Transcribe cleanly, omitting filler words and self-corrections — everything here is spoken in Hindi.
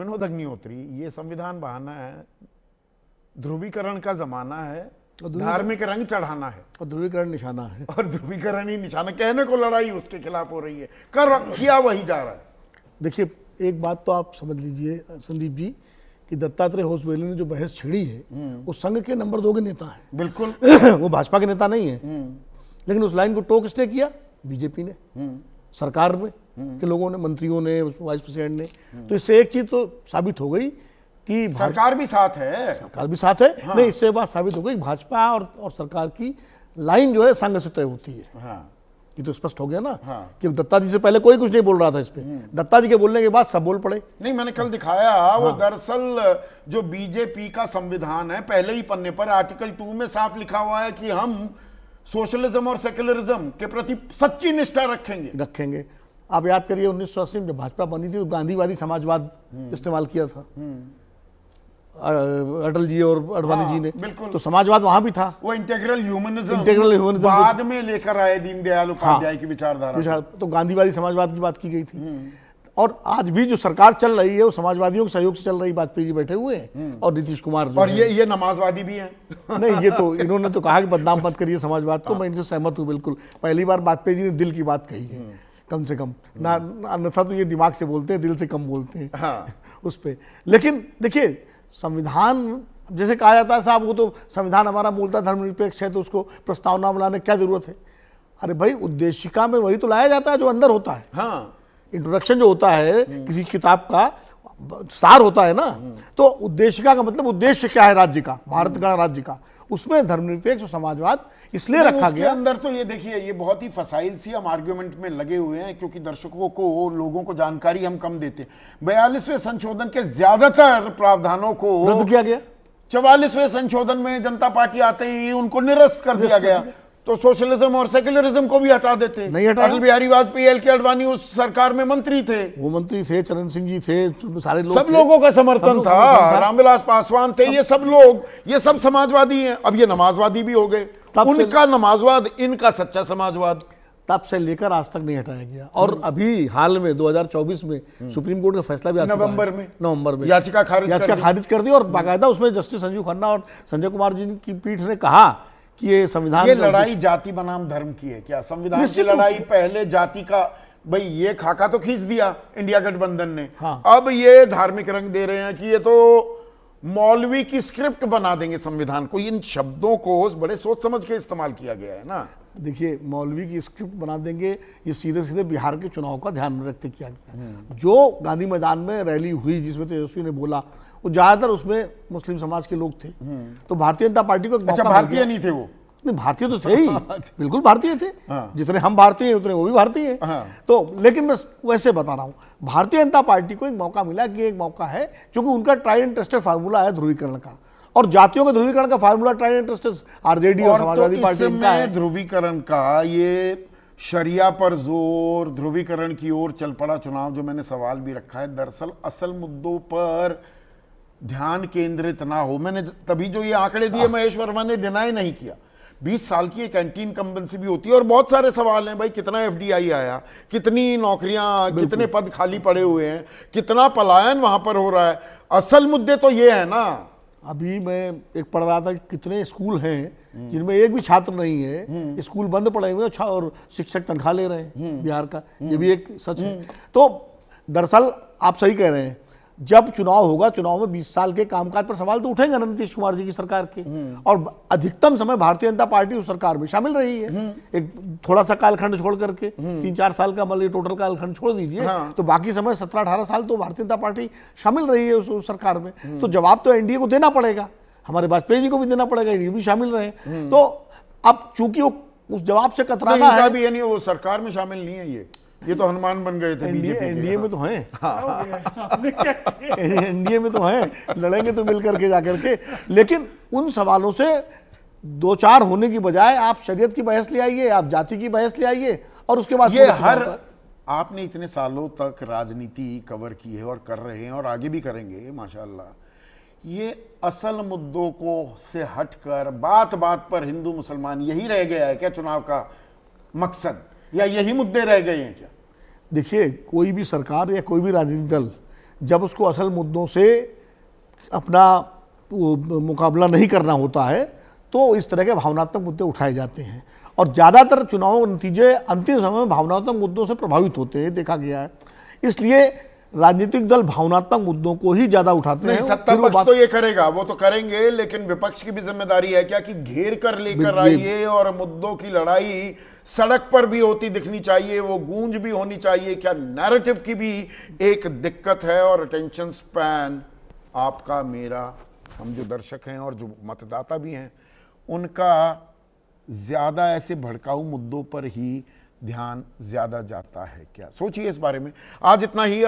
विनोद अग्निहोत्री, ये संविधान बहाना है, ध्रुवीकरण का जमाना है, धार्मिक रंग चढ़ाना है और ध्रुवीकरण निशाना है। और ध्रुवीकरण ही निशाना, कहने को लड़ाई उसके खिलाफ हो रही है, कर किया वही जा रहा है। देखिए, एक बात तो आप समझ लीजिए संदीप जी कि दत्तात्रेय होसबोले ने जो बहस छेड़ी है वो संघ के नंबर 2 के नेता हैं। बिल्कुल वो भाजपा के नेता नहीं है, लेकिन उस लाइन को टो किसने किया? बीजेपी ने, सरकार में के लोगों ने, मंत्रियों ने, वाइस प्रेसिडेंट ने। तो इससे एक चीज तो साबित हो गई कि सरकार भी साथ है, सरकार भी साथ है। हाँ। नहीं, इससे बात साबित हो गई भाजपा और सरकार की लाइन जो है संघ से तय होती है। हाँ। ये तो स्पष्ट हो गया ना। हाँ। कि दत्ता जी से पहले कोई कुछ नहीं बोल रहा था इस पे, दत्ता जी के बोलने के बाद सब बोल पड़े। नहीं, मैंने कल दिखाया वो दरअसल जो बीजेपी का संविधान है, पहले ही पन्ने पर आर्टिकल 2 में साफ लिखा हुआ है कि हम सोशलिज्म और सेक्युलरिज्म के प्रति सच्ची निष्ठा रखेंगे। आप याद करिए 1980 में जब भाजपा बनी थी तो गांधीवादी समाजवाद इस्तेमाल किया था अटल जी और अडवाणी जी ने। बिल्कुल। तो समाजवाद वहां भी था, वो इंटीग्रल ह्यूमनिज्म बाद में लेकर आए दीनदयाल उपाध्याय की विचारधारा। तो गांधीवादी समाजवाद की बात की गई थी। और आज भी जो सरकार चल रही है वो समाजवादियों के सहयोग से चल रही। वाजपेयी जी बैठे हुए हैं और नीतीश कुमार और ये नमाजवादी भी हैं। नहीं, ये तो इन्होंने तो कहा कि बदनाम मत करिए समाजवाद को। मैं इनसे सहमत हूँ बिल्कुल। पहली बार वाजपेयी जी ने दिल की बात कही है, कम से कम ना, अन्यथा तो ये दिमाग से बोलते हैं, दिल से कम बोलते हैं। हाँ। उस पे लेकिन देखिए, संविधान जैसे कहा जाता है साहब, वो तो संविधान हमारा मूलतः धर्मनिरपेक्ष है तो उसको प्रस्तावना बनाने की क्या जरूरत है? अरे भाई, उद्देशिका में वही तो लाया जाता है जो अंदर होता है। हाँ। इंट्रोडक्शन जो होता है किसी किताब का सार होता है ना। तो उद्देशिका का मतलब उद्देश्य क्या है राज्य का, भारत का राज्य का, उसमें धर्मनिरपेक्ष और समाजवाद इसलिए रखा गया। अंदर तो ये देखिए, ये बहुत ही फसाइल सी हम आर्ग्यूमेंट में लगे हुए हैं क्योंकि दर्शकों को, लोगों को जानकारी हम कम देते हैं। 42वें संशोधन के ज्यादातर प्रावधानों को रद्द किया गया। 44वें संशोधन में जनता पार्टी आते ही उनको निरस्त कर दिया गया। तो सोशलिज्म और सेक्युलरिज्म को भी हटा देते। नहीं हटाया। अटल बिहारी वाजपेयी, एल के अडवाणी उस सरकार में मंत्री थे, वो मंत्री थे, चरण सिंह जी थे, सारे लोग सब लोगों का समर्थन था, रामविलास पासवान थे, ये सब लोग, ये सब समाजवादी हैं। अब ये नमाजवादी भी हो गए। उनका नमाजवाद, इनका सच्चा समाजवाद। तब से लेकर आज तक नहीं हटाया गया। और अभी हाल में 2024 में सुप्रीम कोर्ट का फैसला भी आ चुका है। नवंबर में याचिका खारिज कर दी और बाकायदा उसमें जस्टिस संजीव खन्ना और संजय कुमार जी की पीठ ने कहा कि ये संविधान, ये लड़ाई जाति बनाम धर्म की है क्या? संविधान की लड़ाई पहले जाति का, भाई ये खाका तो खींच दिया इंडिया गठबंधन ने। हाँ। अब ये धार्मिक रंग दे रहे हैं कि ये तो मौलवी की स्क्रिप्ट बना देंगे संविधान को। इन शब्दों को बड़े सोच समझ के इस्तेमाल किया गया है ना। देखिए, मौलवी की स्क्रिप्ट बना देंगे, ये सीधे सीधे बिहार के चुनाव का ध्यान में रखते किया गया। जो गांधी मैदान में रैली हुई जिसमें तेजस्वी ने बोला, वो ज्यादातर उसमें मुस्लिम समाज के लोग थे। तो भारतीय जनता पार्टी को, अच्छा, भारतीय नहीं थे वो? नहीं, भारतीय तो थे ही, बिल्कुल भारतीय थे। हाँ। जितने हम भारतीय हैं उतने वो भी भारतीय हैं। हाँ। तो लेकिन मैं वैसे बता रहा हूं, भारतीय जनता पार्टी को एक मौका मिला कि एक मौका है क्योंकि उनका ट्राई एंड टेस्टेड फार्मूला है ध्रुवीकरण का, और जातियों के ध्रुवीकरण का formula try and tested RJD और समाजवादी पार्टी का है। ध्रुवीकरण का ये शरिया पर जोर, ध्रुवीकरण की ओर चल पड़ा चुनाव, जो मैंने सवाल भी रखा है। दरअसल असल मुद्दों पर ध्यान केंद्रित ना हो। मैंने तभी जो ये आंकड़े दिए, महेश वर्मा ने डिनाई नहीं किया। 20 साल की एक एंटी इनकम्बेंसी भी होती है और बहुत सारे सवाल हैं भाई, कितना एफडीआई आया, कितनी नौकरियां, कितने पद खाली पड़े हुए हैं, कितना पलायन वहां पर हो रहा है। असल मुद्दे तो ये है ना। अभी मैं एक पढ़ रहा था कि कितने स्कूल हैं जिनमें एक भी छात्र नहीं है, स्कूल बंद पड़े हुए और शिक्षक तनख्वाह ले रहे हैं बिहार का। ये भी एक सच है। तो दरअसल आप सही कह रहे हैं, जब चुनाव होगा, चुनाव में 20 साल के कामकाज पर सवाल तो उठेंगे ना नीतीश कुमार जी की सरकार के। और अधिकतम समय भारतीय जनता पार्टी उस सरकार में शामिल रही है। एक थोड़ा सा कालखंड छोड़ करके 3-4 साल का, मतलब टोटल कालखंड छोड़ दीजिए। हाँ। तो बाकी समय 17-18 साल तो भारतीय जनता पार्टी शामिल रही है उस सरकार में। तो जवाब तो एनडीए को देना पड़ेगा, हमारे वाजपेयी जी को भी देना पड़ेगा, ये भी शामिल रहे। तो अब चूंकि वो उस जवाब से कतराना है भी, यानी वो सरकार में शामिल नहीं है। ये तो हनुमान बन गए थे बीजेपी के। एनडीए में तो हैं, एनडीए में तो हैं, लड़ेंगे तो मिल करके जाकर के। लेकिन उन सवालों से 2-4 होने की बजाय आप शरीयत की बहस ले आइए, आप जाति की बहस ले आइए, और उसके बाद ये हर, आपने इतने सालों तक राजनीति कवर की है और कर रहे हैं और आगे भी करेंगे माशाल्लाह। ये असल मुद्दों को से हटकर बात बात पर हिंदू मुसलमान, यही रह गया है क्या चुनाव का मकसद, या यही मुद्दे रह गए हैं क्या? देखिए, कोई भी सरकार या कोई भी राजनीतिक दल जब उसको असल मुद्दों से अपना मुकाबला नहीं करना होता है तो इस तरह के भावनात्मक मुद्दे उठाए जाते हैं, और ज़्यादातर चुनाव नतीजे अंतिम समय में भावनात्मक मुद्दों से प्रभावित होते हैं, देखा गया है। इसलिए राजनीतिक दल भावनात्मक मुद्दों को ही ज़्यादा उठाते हैं। सत्ता पक्ष तो ये करेगा, वो तो करेंगे, लेकिन विपक्ष की भी जिम्मेदारी है क्या कि घेर कर लेकर आइए, और मुद्दों की लड़ाई सड़क पर भी होती दिखनी चाहिए, वो गूंज भी होनी चाहिए। क्या नैरेटिव की भी एक दिक्कत है, और अटेंशन स्पैन आपका, मेरा, हम जो दर्शक हैं और जो मतदाता भी हैं, उनका ज़्यादा ऐसे भड़काऊ मुद्दों पर ही ध्यान ज़्यादा जाता है क्या? सोचिए इस बारे में। आज इतना ही।